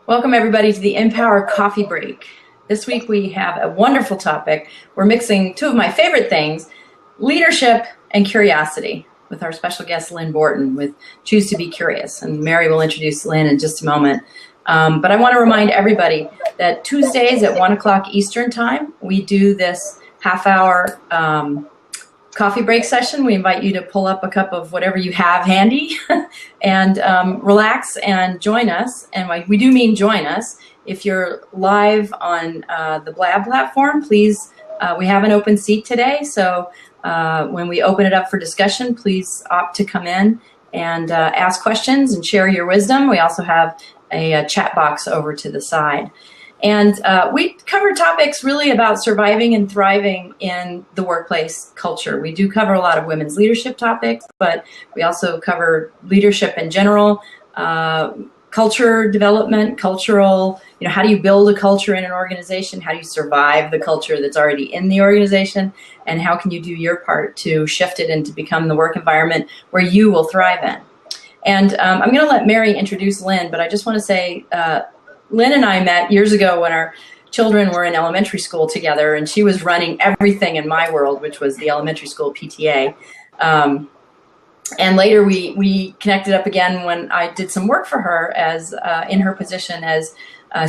Welcome everybody to the InPower Coffee Break. This week we have a wonderful topic. We're mixing two of my favorite things, leadership and curiosity, with our special guest Lynn Borton with Choose to Be Curious. And Mary will introduce Lynn in just a moment. But I want to remind everybody that Tuesdays at 1 o'clock Eastern Time, we do this half-hour coffee break session. We invite you to pull up a cup of whatever you have handy and relax and join us. And we do mean join us. If you're live on the Blab platform, please, we have an open seat today. So when we open it up for discussion, please opt to come in and ask questions and share your wisdom. We also have a chat box over to the side. And we cover topics really about surviving and thriving in the workplace culture. We do cover a lot of women's leadership topics, but we also cover leadership in general, culture development, cultural, how do you build a culture in an organization? How do you survive the culture that's already in the organization? And how can you do your part to shift it and to become the work environment where you will thrive in? And I'm going to let Mary introduce Lynn, but I just want to say, Lynn and I met years ago when our children were in elementary school together, and she was running everything in my world, which was the elementary school PTA. And later we connected up again when I did some work for her as in her position as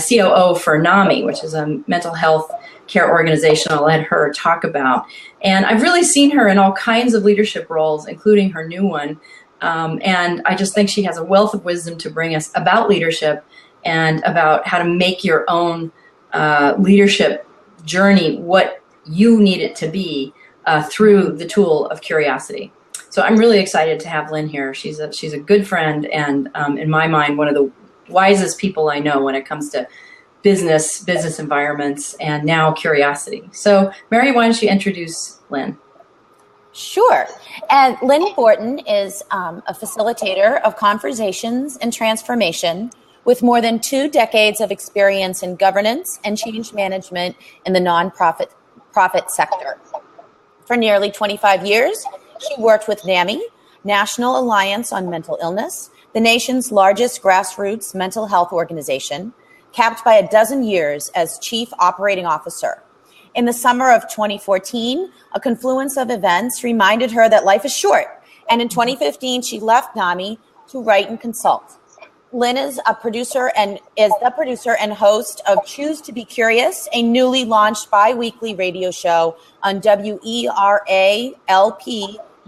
COO for NAMI, which is a mental health care organization I'll let her talk about. And I've really seen her in all kinds of leadership roles, including her new one. And I just think she has a wealth of wisdom to bring us about leadership and about how to make your own leadership journey what you need it to be through the tool of curiosity. So I'm really excited to have Lynn here. She's a good friend and, in my mind, one of the wisest people I know when it comes to business environments, and now curiosity. So Mary, why don't you introduce Lynn? Sure. And Lynn Borton is a facilitator of conversations and transformation with more than 2 decades of experience in governance and change management in the nonprofit sector. For nearly 25 years, she worked with NAMI, National Alliance on Mental Illness, the nation's largest grassroots mental health organization, capped by 12 years as Chief Operating Officer. In the summer of 2014, a confluence of events reminded her that life is short, and in 2015, she left NAMI to write and consult. Lynn is the producer and host of Choose to Be Curious, a newly launched biweekly radio show on WERA-LP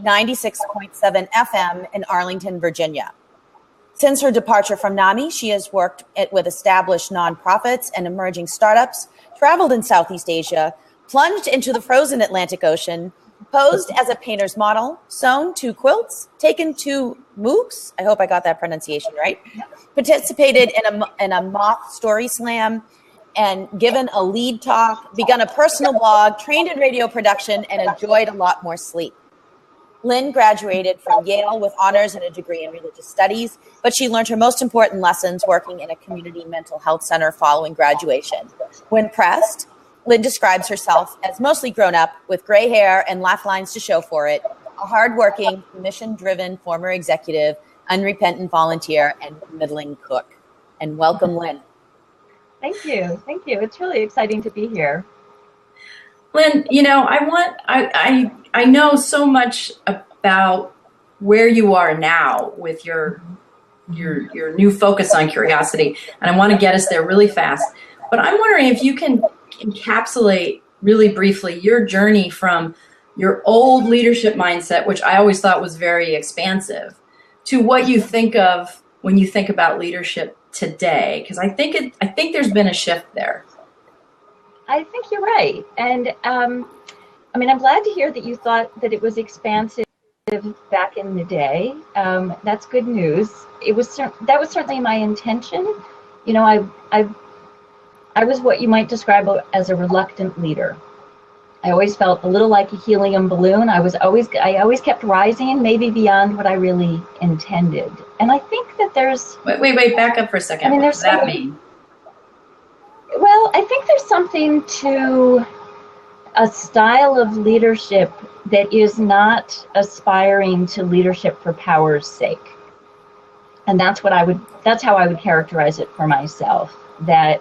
96.7 FM in Arlington, Virginia. Since her departure from NAMI, she has worked with established nonprofits and emerging startups, traveled in Southeast Asia, plunged into the frozen Atlantic Ocean, posed as a painter's model, sewn 2 quilts, taken 2 MOOCs, I hope I got that pronunciation right, participated in a mock story slam, and given a lead talk, begun a personal blog, trained in radio production, and enjoyed a lot more sleep. Lynn graduated from Yale with honors and a degree in religious studies, but she learned her most important lessons working in a community mental health center following graduation. When pressed, Lynn describes herself as mostly grown up with gray hair and laugh lines to show for it, a hardworking, mission-driven former executive, unrepentant volunteer, and middling cook. And welcome, Lynn. Thank you. Thank you. It's really exciting to be here. Lynn, I know so much about where you are now with your new focus on curiosity, and I want to get us there really fast. But I'm wondering if you can encapsulate really briefly your journey from your old leadership mindset, which I always thought was very expansive, to what you think of when you think about leadership today, because I think there's been a shift there. I think you're right, and I'm glad to hear that you thought that it was expansive back in the day. That's good news. That was certainly my intention. I was what you might describe as a reluctant leader. I always felt a little like a helium balloon. I always kept rising, maybe beyond what I really intended. And I think that there's... Wait, back up for a second. What does that mean? Well, I think there's something to a style of leadership that is not aspiring to leadership for power's sake. And that's how I would characterize it for myself, that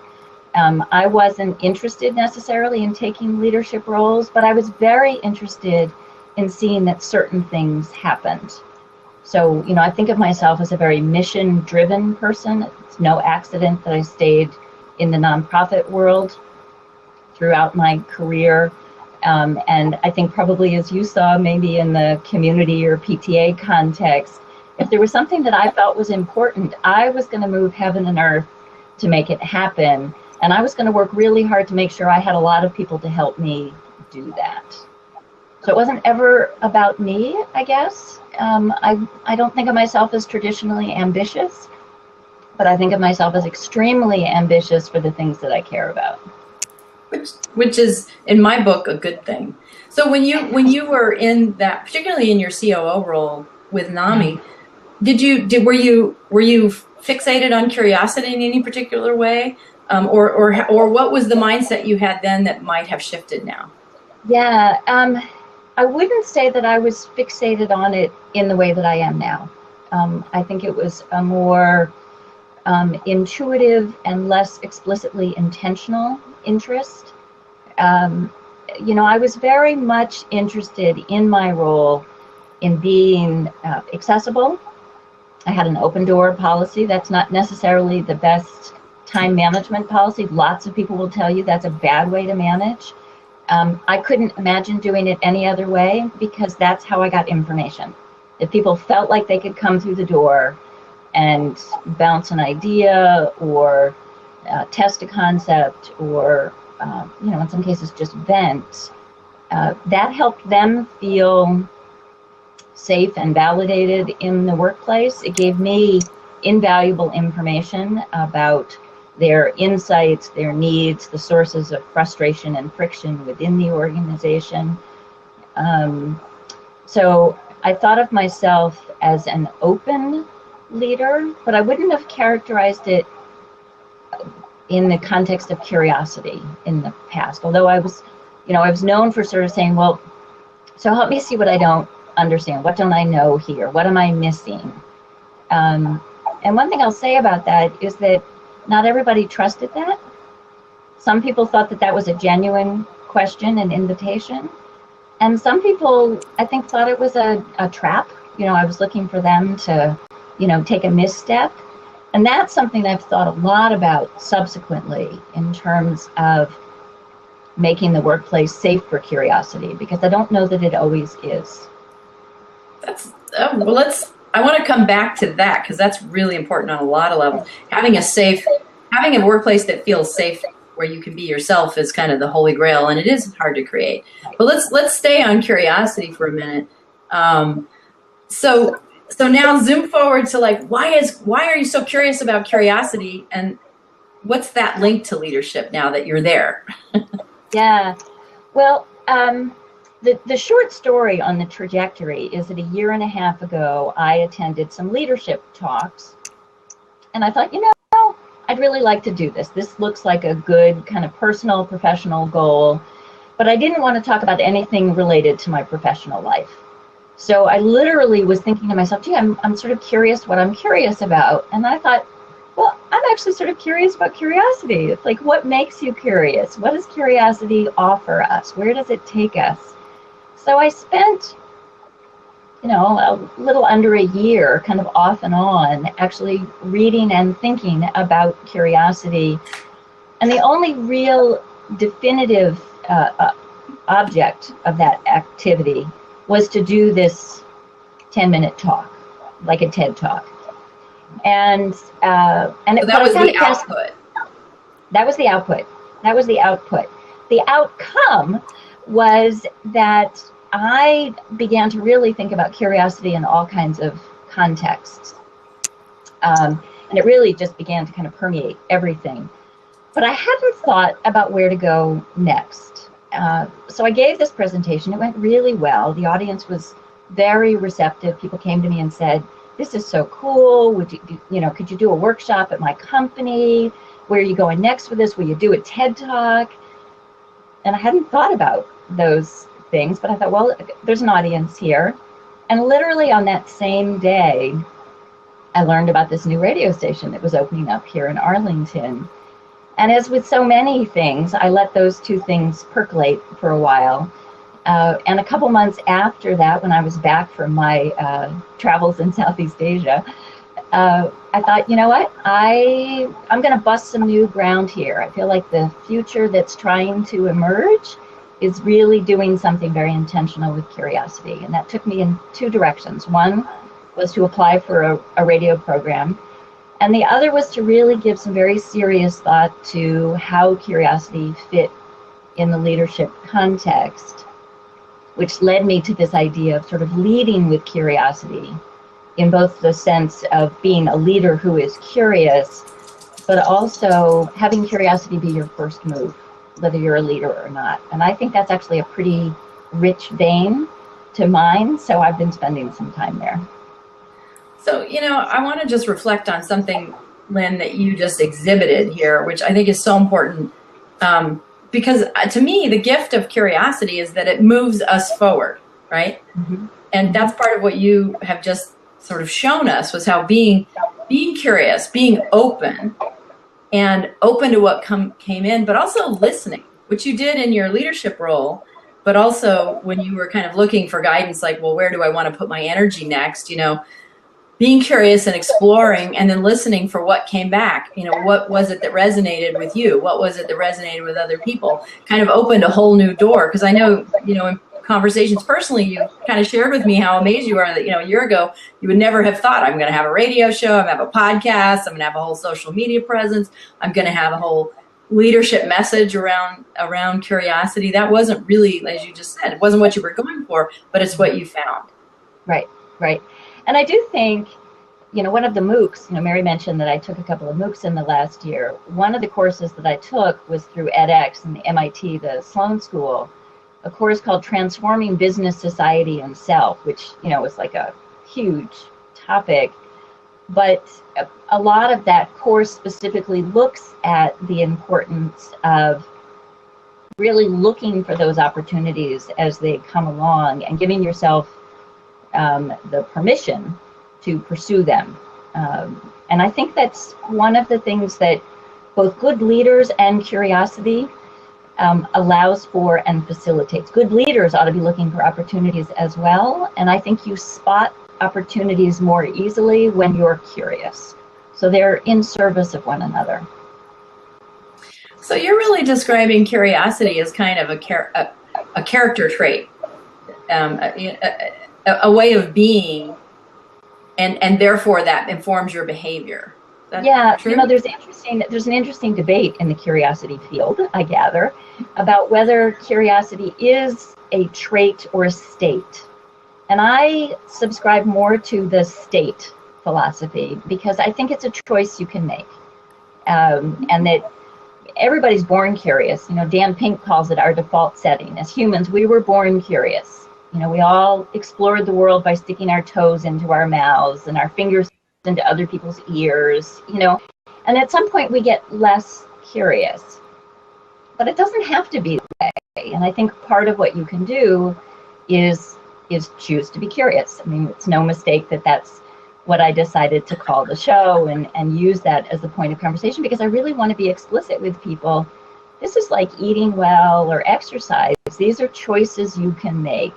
I wasn't interested necessarily in taking leadership roles, but I was very interested in seeing that certain things happened. So, I think of myself as a very mission-driven person. It's no accident that I stayed in the nonprofit world throughout my career. And I think probably, as you saw, maybe in the community or PTA context, if there was something that I felt was important, I was going to move heaven and earth to make it happen. And I was going to work really hard to make sure I had a lot of people to help me do that. So it wasn't ever about me, I guess. I don't think of myself as traditionally ambitious, but I think of myself as extremely ambitious for the things that I care about. Which is, in my book, a good thing. So when you were in that, particularly in your COO role with NAMI, were you fixated on curiosity in any particular way, or what was the mindset you had then that might have shifted now? Yeah, I wouldn't say that I was fixated on it in the way that I am now. I think it was a more intuitive and less explicitly intentional interest. I was very much interested in my role in being accessible. I had an open door policy. That's not necessarily the best time management policy. Lots of people will tell you that's a bad way to manage. I couldn't imagine doing it any other way, because that's how I got information. If people felt like they could come through the door and bounce an idea or test a concept or, in some cases just vent, that helped them feel safe and validated in the workplace. It gave me invaluable information about their insights, their needs, the sources of frustration and friction within the organization. So I thought of myself as an open leader, but I wouldn't have characterized it in the context of curiosity in the past. Although I was known for sort of saying, well, so help me see what I don't understand. What don't I know here? What am I missing? And one thing I'll say about that is that not everybody trusted that. Some people thought that was a genuine question and invitation. And some people, I think, thought it was a trap. I was looking for them to, take a misstep. And that's something I've thought a lot about subsequently in terms of making the workplace safe for curiosity, because I don't know that it always is. I want to come back to that, because that's really important on a lot of levels. Having a workplace that feels safe, where you can be yourself, is kind of the holy grail, and it is hard to create. But let's stay on curiosity for a minute. So now zoom forward to why are you so curious about curiosity, and what's that link to leadership now that you're there? Yeah, well, the short story on the trajectory is that a year and a half ago, I attended some leadership talks, and I thought, I'd really like to do this. This looks like a good kind of personal, professional goal, but I didn't want to talk about anything related to my professional life. So I literally was thinking to myself, gee, I'm sort of curious what I'm curious about. And I thought, well, I'm actually sort of curious about curiosity. It's like, what makes you curious? What does curiosity offer us? Where does it take us? So I spent, a little under a year, kind of off and on, actually reading and thinking about curiosity. And the only real definitive object of that activity was to do this 10-minute talk, like a TED talk. And that was the output. That was the output. That was the output. The outcome was that I began to really think about curiosity in all kinds of contexts. And it really just began to kind of permeate everything. But I hadn't thought about where to go next. So I gave this presentation. It went really well. The audience was very receptive. People came to me and said, this is so cool. Could you do a workshop at my company? Where are you going next with this? Will you do a TED Talk? And I hadn't thought about those things, but I thought, well, there's an audience here. And literally on that same day, I learned about this new radio station that was opening up here in Arlington. And as with so many things, I let those two things percolate for a while. And a couple months after that, when I was back from my travels in Southeast Asia, I thought, you know what, I'm going to bust some new ground here. I feel like the future that's trying to emerge is really doing something very intentional with curiosity. And that took me in two directions. One was to apply for a radio program. And the other was to really give some very serious thought to how curiosity fit in the leadership context, which led me to this idea of sort of leading with curiosity in both the sense of being a leader who is curious, but also having curiosity be your first move, whether you're a leader or not. And I think that's actually a pretty rich vein to mine, so I've been spending some time there. So, I want to just reflect on something, Lynn, that you just exhibited here, which I think is so important. Because to me, the gift of curiosity is that it moves us forward, right? Mm-hmm. And that's part of what you have just sort of shown us, was how being curious, being open, and open to what came in, but also listening, which you did in your leadership role, but also when you were kind of looking for guidance, like, well, where do I want to put my energy next? Being curious and exploring, and then listening for what came back. What was it that resonated with you? What was it that resonated with other people? Kind of opened a whole new door. Because I know, in conversations personally, you kind of shared with me how amazed you are that, a year ago, you would never have thought, I'm going to have a radio show, I'm going to have a podcast, I'm going to have a whole social media presence, I'm going to have a whole leadership message around curiosity. That wasn't really, as you just said, it wasn't what you were going for, but it's what you found. Right. And I do think, one of the MOOCs, Mary mentioned that I took a couple of MOOCs in the last year. One of the courses that I took was through edX and the MIT, the Sloan School, a course called Transforming Business, Society, and Self, which, was like a huge topic. But a lot of that course specifically looks at the importance of really looking for those opportunities as they come along and giving yourself the permission to pursue them. And I think that's one of the things that both good leaders and curiosity allows for and facilitates. Good leaders ought to be looking for opportunities as well. And I think you spot opportunities more easily when you're curious. So they're in service of one another. So you're really describing curiosity as kind of a character trait, a way of being, and therefore that informs your behavior. That's true? There's an interesting debate in the curiosity field, I gather, about whether curiosity is a trait or a state. And I subscribe more to the state philosophy because I think it's a choice you can make, and that everybody's born curious. Dan Pink calls it our default setting. As humans, we were born curious. We all explored the world by sticking our toes into our mouths and our fingers into other people's ears, and at some point we get less curious. But it doesn't have to be that way. And I think part of what you can do is choose to be curious. I mean, it's no mistake that that's what I decided to call the show and use that as the point of conversation, because I really want to be explicit with people. This is like eating well or exercise. These are choices you can make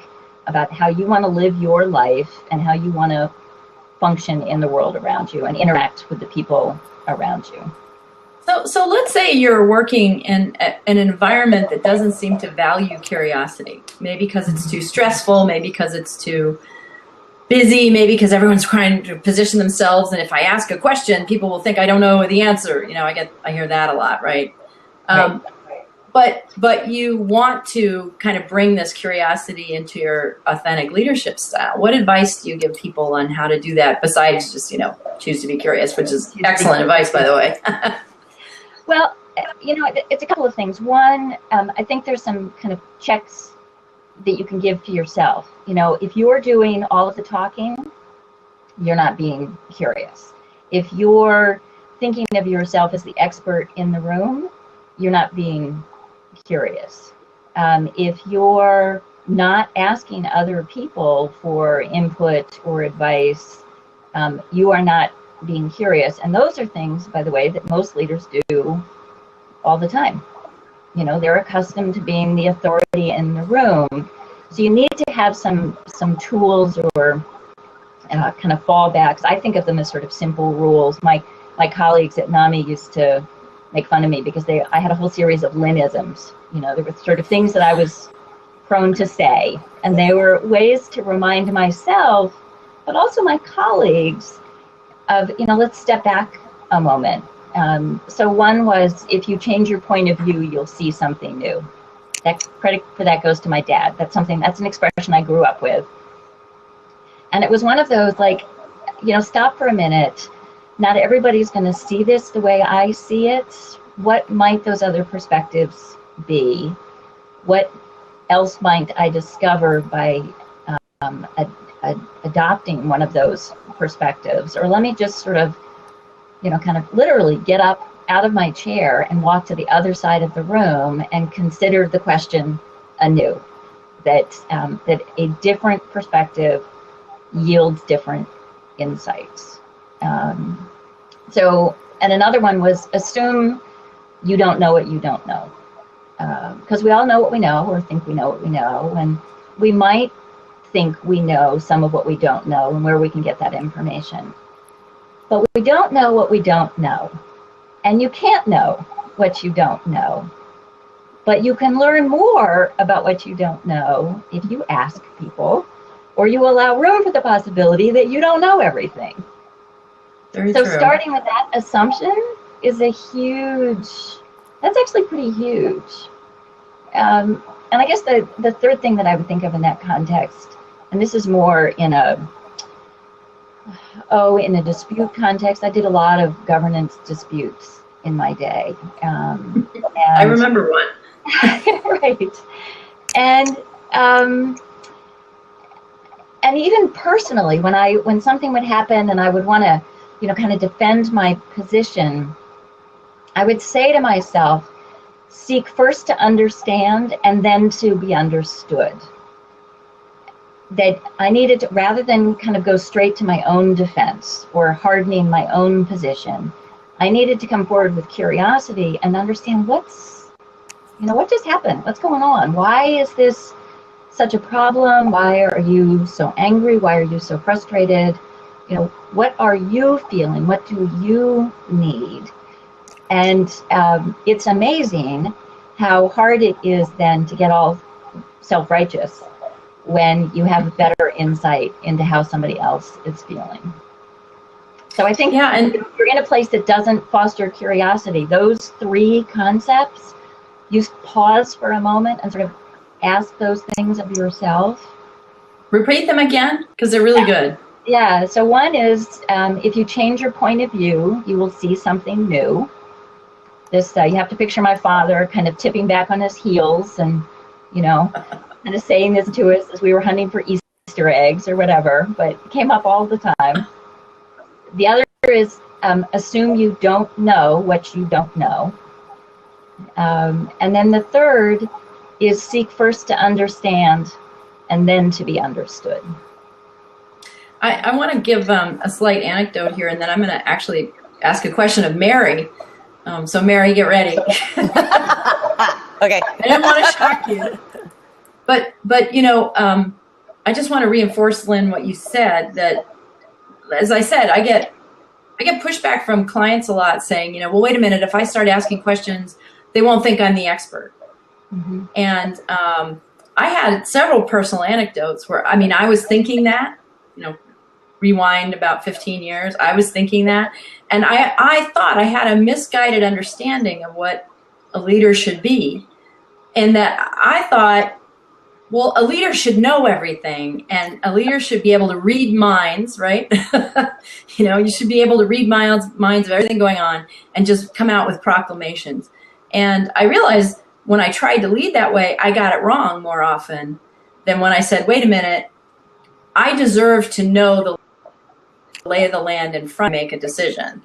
about how you want to live your life and how you want to function in the world around you and interact with the people around you. So let's say you're working in an environment that doesn't seem to value curiosity, maybe because it's too stressful, maybe because it's too busy, maybe because everyone's trying to position themselves, and if I ask a question, people will think I don't know the answer. I hear that a lot, right? But you want to kind of bring this curiosity into your authentic leadership style. What advice do you give people on how to do that besides just, choose to be curious, which is excellent advice, by the way? Well, it's a couple of things. One, I think there's some kind of checks that you can give to yourself. If you're doing all of the talking, you're not being curious. If you're thinking of yourself as the expert in the room, you're not being curious. If you're not asking other people for input or advice, you are not being curious. And those are things, by the way, that most leaders do all the time. You know, they're accustomed to being the authority in the room. So you need to have some tools or kind of fallbacks. I think of them as sort of simple rules. My colleagues at NAMI used to make fun of me because I had a whole series of Lynnisms. You know, there were sort of things that I was prone to say, and they were ways to remind myself, but also my colleagues, of, you know, let's step back a moment. So one was, if you change your point of view, you'll see something new. That credit for that goes to my dad. That's an expression I grew up with. And it was one of those, like, you know, stop for a minute. Not everybody's going to see this the way I see it. What might those other perspectives be? What else might I discover by adopting one of those perspectives? Or let me just sort of, you know, kind of literally get up out of my chair and walk to the other side of the room and consider the question anew. That a different perspective yields different insights. So, and another one was, assume you don't know what you don't know. Because we all know what we know, or think we know what we know, and we might think we know some of what we don't know and where we can get that information. But we don't know what we don't know. And you can't know what you don't know. But you can learn more about what you don't know if you ask people, or you allow room for the possibility that you don't know everything. Very so true. Starting with that assumption is that's actually pretty huge. And I guess the third thing that I would think of in that context, and this is more in a dispute context. I did a lot of governance disputes in my day. And I remember one. Right. And even personally, when something would happen and I would want to, you know, kind of defend my position, I would say to myself, seek first to understand and then to be understood. That I needed to, rather than kind of go straight to my own defense or hardening my own position, I needed to come forward with curiosity and understand what just happened? What's going on? Why is this such a problem? Why are you so angry? Why are you so frustrated? You know, what are you feeling? What do you need? And it's amazing how hard it is then to get all self-righteous when you have better insight into how somebody else is feeling. So I think if you're in a place that doesn't foster curiosity, those three concepts, you pause for a moment and sort of ask those things of yourself. Repeat them again, because they're really good. Yeah, so one is, if you change your point of view, you will see something new. This, you have to picture my father kind of tipping back on his heels and, you know, kind of saying this to us as we were hunting for Easter eggs or whatever, but it came up all the time. The other is, assume you don't know what you don't know. And then the third is seek first to understand and then to be understood. I want to give a slight anecdote here, and then I'm going to actually ask a question of Mary. So Mary, get ready. Okay. I didn't want to shock you. But you know, I just want to reinforce, Lynn, what you said, that, as I said, I get pushback from clients a lot saying, you know, well, wait a minute, if I start asking questions, they won't think I'm the expert. Mm-hmm. And I had several personal anecdotes where, I mean, I was thinking that, you know, rewind about 15 years, I was thinking that, and I thought I had a misguided understanding of what a leader should be, and that I thought, well, a leader should know everything, and a leader should be able to read minds, right? You know, you should be able to read minds of everything going on and just come out with proclamations. And I realized when I tried to lead that way, I got it wrong more often than when I said, wait a minute, I deserve to know the lay of the land in front of me to make a decision.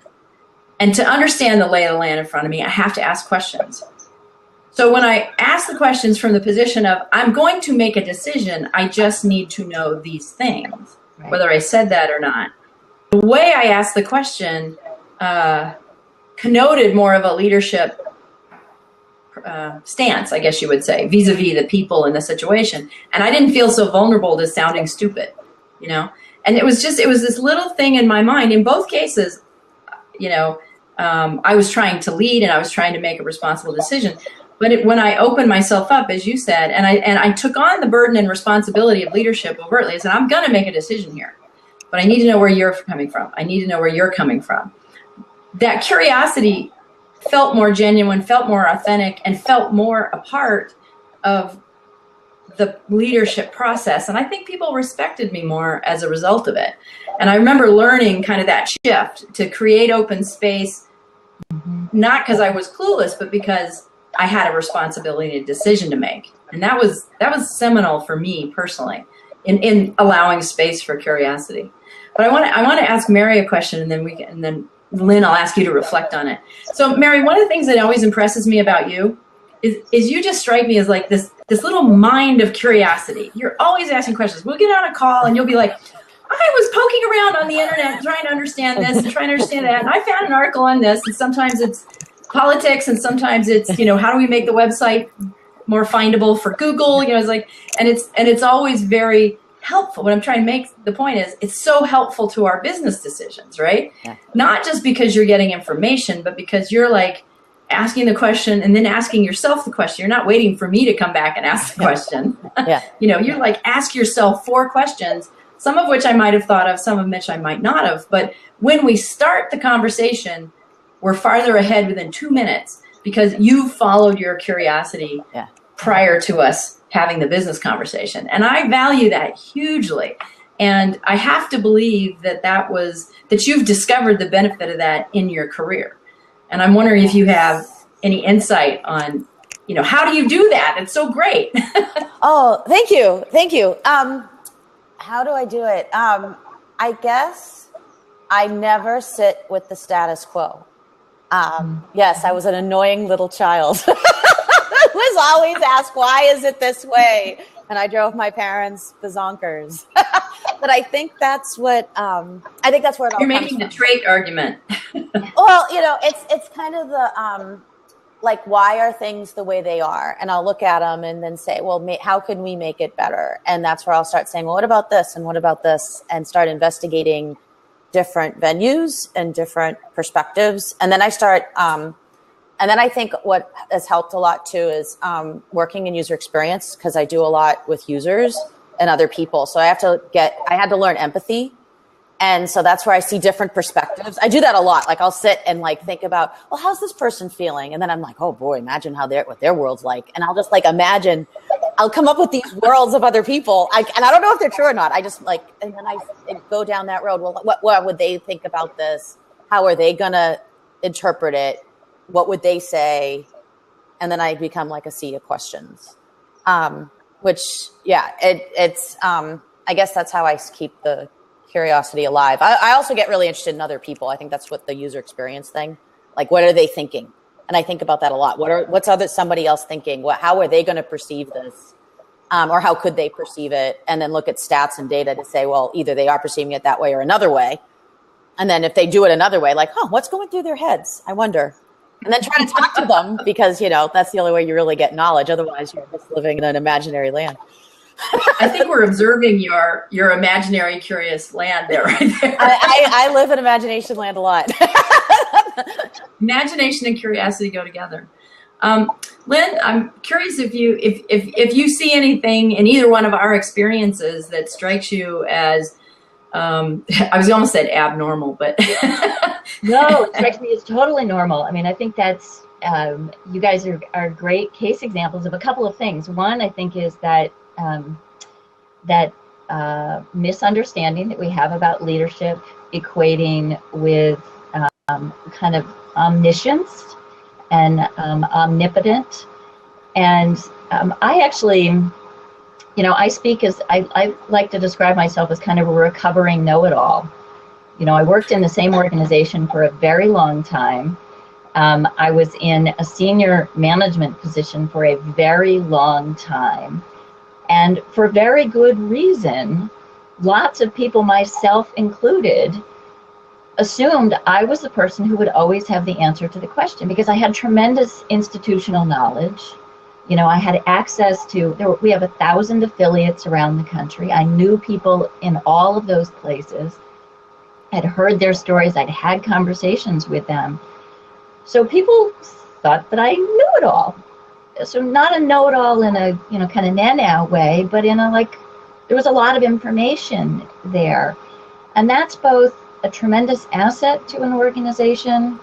And to understand the lay of the land in front of me, I have to ask questions. So when I ask the questions from the position of, I'm going to make a decision, I just need to know these things, right, whether I said that or not. the way I asked the question connoted more of a leadership stance, I guess you would say, vis-a-vis the people in the situation. And I didn't feel so vulnerable to sounding stupid, you know? And it was this little thing in my mind. In both cases, you know, I was trying to lead and I was trying to make a responsible decision. But when I opened myself up, as you said, and I took on the burden and responsibility of leadership overtly, I said, I'm going to make a decision here, but I need to know where you're coming from. I need to know where you're coming from. That curiosity felt more genuine, felt more authentic, and felt more a part of the leadership process. And I think people respected me more as a result of it. And I remember learning kind of that shift to create open space, not because I was clueless, but because I had a responsibility and a decision to make. And that was seminal for me personally in allowing space for curiosity. But I want to ask Mary a question, and then Lynn, I'll ask you to reflect on it. So Mary, one of the things that always impresses me about you is you just strike me as like this little mind of curiosity. You're always asking questions. We'll get on a call and you'll be like, I was poking around on the internet trying to understand this and trying to understand that, and I found an article on this, and sometimes it's politics and sometimes it's, you know, how do we make the website more findable for Google, you know, it's like, and it's always very helpful. What I'm trying to make the point is it's so helpful to our business decisions, right? Yeah. Not just because you're getting information, but because you're like asking the question and then asking yourself the question. You're not waiting for me to come back and ask the question. Yeah. You know, you're like, ask yourself 4 questions, some of which I might have thought of, some of which I might not have. But when we start the conversation, we're farther ahead within 2 minutes because you followed your curiosity prior to us having the business conversation. And I value that hugely. And I have to believe that you've discovered the benefit of that in your career. And I'm wondering if you have any insight on, you know, how do you do that? It's so great. Oh, thank you. Thank you. How do I do it? I guess I never sit with the status quo. Yes, I was an annoying little child. Was always asked, why is it this way? And I drove my parents bazonkers. But I think that's what it all You're making the trait argument. Well, you know, it's kind of the like, why are things the way they are? And I'll look at them and then say, well, how can we make it better? And that's where I'll start saying, well, what about this? And what about this? And start investigating different venues and different perspectives. And then I start, and then I think what has helped a lot too is working in user experience, because I do a lot with users and other people. So I had to learn empathy. And so that's where I see different perspectives. I do that a lot. Like I'll sit and like think about, well, how's this person feeling? And then I'm like, oh boy, imagine what their world's like. And I'll just like imagine, I'll come up with these worlds of other people. And I don't know if they're true or not. I just like, and then I go down that road. Well, what would they think about this? How are they going to interpret it? What would they say? And then I become like a sea of questions, which, yeah, it's I guess that's how I keep the curiosity alive. I also get really interested in other people. I think that's what the user experience thing, like, what are they thinking? And I think about that a lot. What's somebody else thinking? How are they going to perceive this? Or how could they perceive it? And then look at stats and data to say, well, either they are perceiving it that way or another way. And then if they do it another way, like, what's going through their heads? I wonder. And then try to talk to them, because, you know, that's the only way you really get knowledge. Otherwise, you're just living in an imaginary land. I think we're observing your imaginary curious land there, right there. I live in imagination land a lot. Imagination and curiosity go together. Lynn, I'm curious if you see anything in either one of our experiences that strikes you as I was almost said abnormal, but no, it strikes me as totally normal. I mean, I think that's you guys are great case examples of a couple of things. One, I think, is that misunderstanding that we have about leadership equating with kind of omniscience and omnipotent. And I actually, you know, I speak as, I like to describe myself as kind of a recovering know-it-all. You know, I worked in the same organization for a very long time. I was in a senior management position for a very long time. And for very good reason, lots of people, myself included, assumed I was the person who would always have the answer to the question, because I had tremendous institutional knowledge. I had access to, we have 1,000 affiliates around the country. I knew people in all of those places. I'd heard their stories. I'd had conversations with them. So people thought that I knew it all. So not a know-it-all in a, kind of now way, but in a, there was a lot of information there. And that's both a tremendous asset to an organization,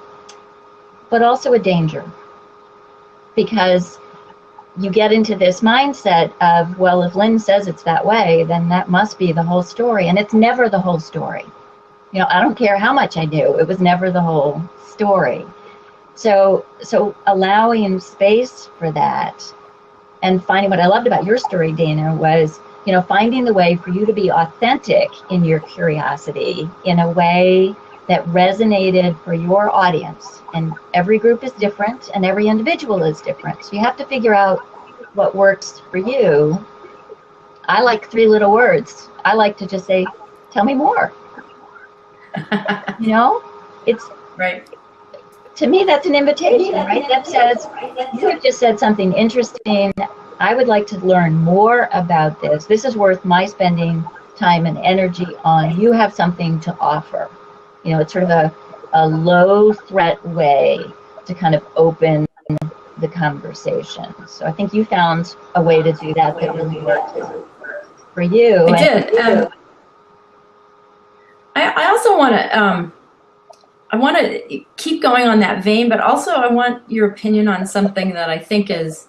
but also a danger. Because you get into this mindset of, well, if Lynn says it's that way, then that must be the whole story. And it's never the whole story. I don't care how much I knew, it was never the whole story. So allowing space for that, and finding, what I loved about your story, Dana, was, finding the way for you to be authentic in your curiosity in a way that resonated for your audience. And every group is different and every individual is different. So you have to figure out what works for you. I like 3 little words. I like to just say, tell me more. It's right. To me, that's an invitation, right? That says, you have just said something interesting. I would like to learn more about this. This is worth my spending time and energy on. You have something to offer. It's sort of a low threat way to kind of open the conversation. So I think you found a way to do that really worked for you. I did. I also want to I want to keep going on that vein, but also I want your opinion on something that I think is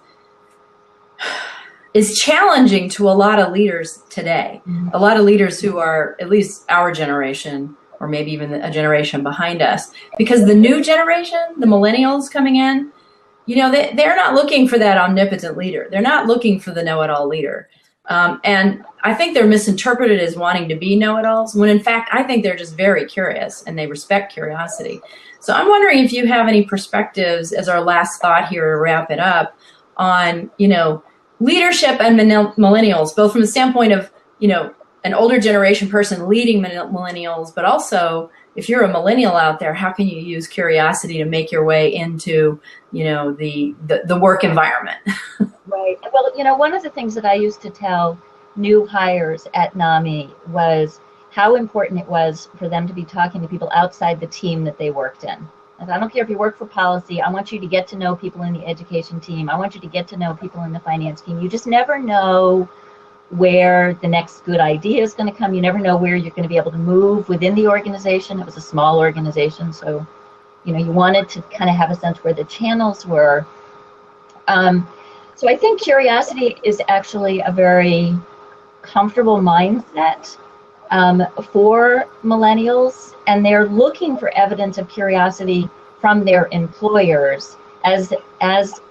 challenging to a lot of leaders today. Mm-hmm. A lot of leaders who are at least our generation, or maybe even a generation behind us, because the new generation, the millennials coming in, they're not looking for that omnipotent leader. They're not looking for the know-it-all leader. And I think they're misinterpreted as wanting to be know-it-alls, when in fact, I think they're just very curious and they respect curiosity. So I'm wondering if you have any perspectives as our last thought here to wrap it up on, leadership and millennials, both from the standpoint of, an older generation person leading millennials, but also if you're a millennial out there, how can you use curiosity to make your way into, the work environment? Right. Well, one of the things that I used to tell new hires at NAMI was how important it was for them to be talking to people outside the team that they worked in. And I don't care if you work for policy, I want you to get to know people in the education team. I want you to get to know people in the finance team. You just never know where the next good idea is going to come. You never know where you're going to be able to move within the organization. It was a small organization, so you wanted to kind of have a sense where the channels were. So I think curiosity is actually a very comfortable mindset for millennials, and they're looking for evidence of curiosity from their employers as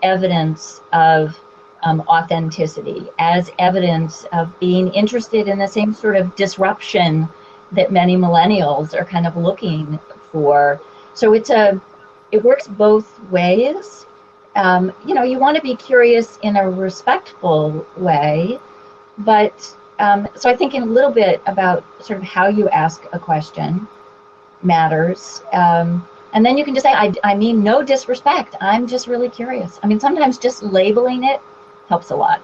evidence of authenticity, as evidence of being interested in the same sort of disruption that many millennials are kind of looking for. So it works both ways. You want to be curious in a respectful way, but so I think in a little bit about sort of how you ask a question matters. And then you can just say, I mean no disrespect, I'm just really curious. I mean, sometimes just labeling it helps a lot.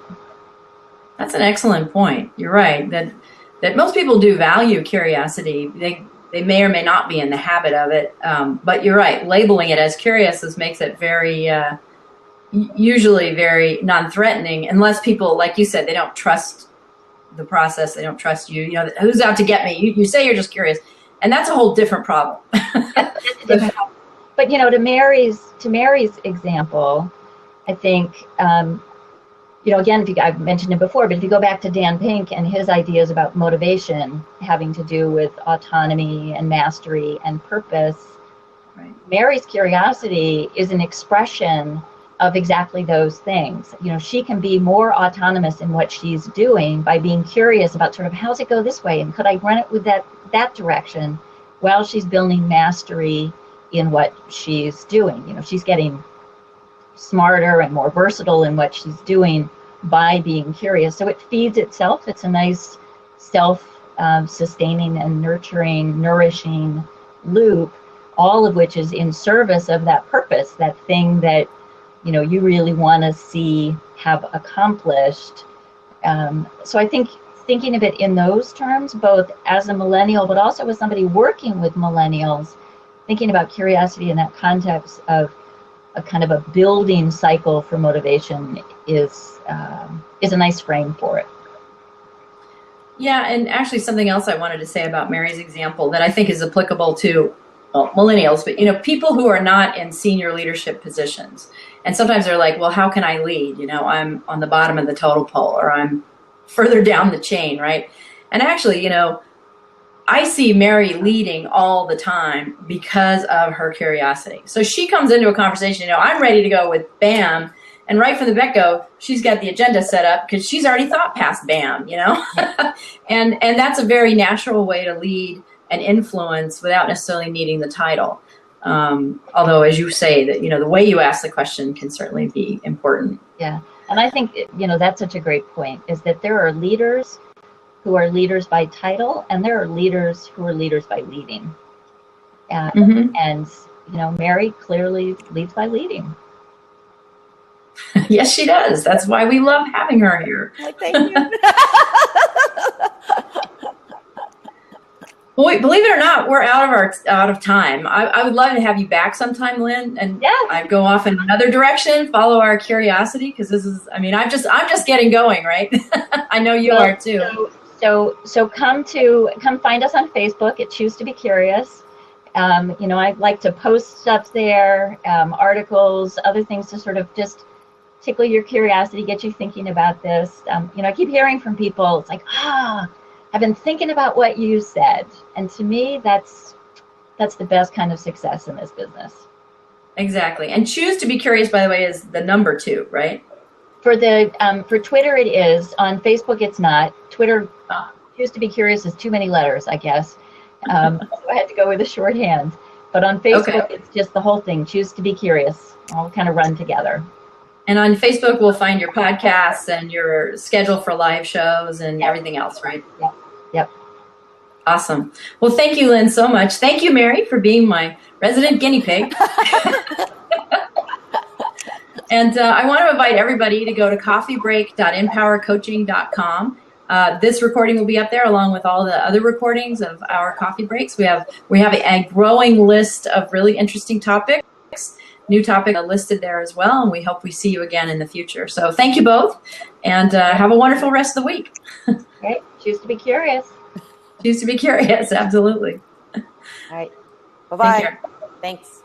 That's an excellent point. You're right, that most people do value curiosity. They may or may not be in the habit of it, but you're right, labeling it as curious makes it very, usually very non-threatening, unless people, like you said, they don't trust the process, they don't trust you. Who's out to get me? You say you're just curious, and that's a whole different problem. But to Mary's example, I think again, I've mentioned it before, but if you go back to Dan Pink and his ideas about motivation having to do with autonomy and mastery and purpose, right. Mary's curiosity is an expression of exactly those things. She can be more autonomous in what she's doing by being curious about sort of, how's it go this way? And could I run it with that direction while she's building mastery in what she's doing? She's getting smarter and more versatile in what she's doing by being curious. So it feeds itself. It's a nice self-sustaining and nourishing loop, all of which is in service of that purpose, that thing that, you know, you really want to see have accomplished. So I think thinking of it in those terms, both as a millennial, but also as somebody working with millennials, thinking about curiosity in that context of a kind of a building cycle for motivation is a nice frame for it. Yeah, and actually something else I wanted to say about Mary's example that I think is applicable to millennials, but, you know, people who are not in senior leadership positions. And sometimes they're like, well, how can I lead? You know, I'm on the bottom of the totem pole, or I'm further down the chain, right? And actually, you know, I see Mary leading all the time because of her curiosity. So she comes into a conversation, you know, I'm ready to go with BAM. And right from the get-go, she's got the agenda set up because she's already thought past BAM, you know? and that's a very natural way to lead and influence without necessarily needing the title. Although, as you say, that, you know, the way you ask the question can certainly be important. Yeah. And I think, you know, that's such a great point, is that there are leaders who are leaders by title, and there are leaders who are leaders by leading. And, you know, Mary clearly leads by leading. Yes, she does. That's why we love having her here. Thank you. Well, believe it or not, we're out of time. I would love to have you back sometime, Lynn, and I'd go off in another direction, follow our curiosity, because this is, I mean, I'm just getting going, right? I know you are too. So come find us on Facebook at Choose to Be Curious. You know, I like to post stuff there, articles, other things to sort of just tickle your curiosity, get you thinking about this. You know, I keep hearing from people, it's like, I've been thinking about what you said. And to me, that's the best kind of success in this business. Exactly. And Choose to Be Curious, by the way, is the number 2, right? For Twitter, it is. On Facebook, it's not. Twitter, Choose to Be Curious is too many letters, I guess. So I had to go with a shorthand. But on Facebook, It's just the whole thing, Choose to Be Curious. All kind of run together. And on Facebook, we'll find your podcasts and your schedule for live shows and everything else, right? Yep. Awesome. Well, thank you, Lynn, so much. Thank you, Mary, for being my resident guinea pig. And I want to invite everybody to go to coffeebreak.InPowerCoaching.com. This recording will be up there along with all the other recordings of our coffee breaks. We have a growing list of really interesting topics. New topic listed there as well, and we hope we see you again in the future. So thank you both, and have a wonderful rest of the week. Okay, choose to be curious. Choose to be curious, absolutely. All right. Bye-bye. Thanks.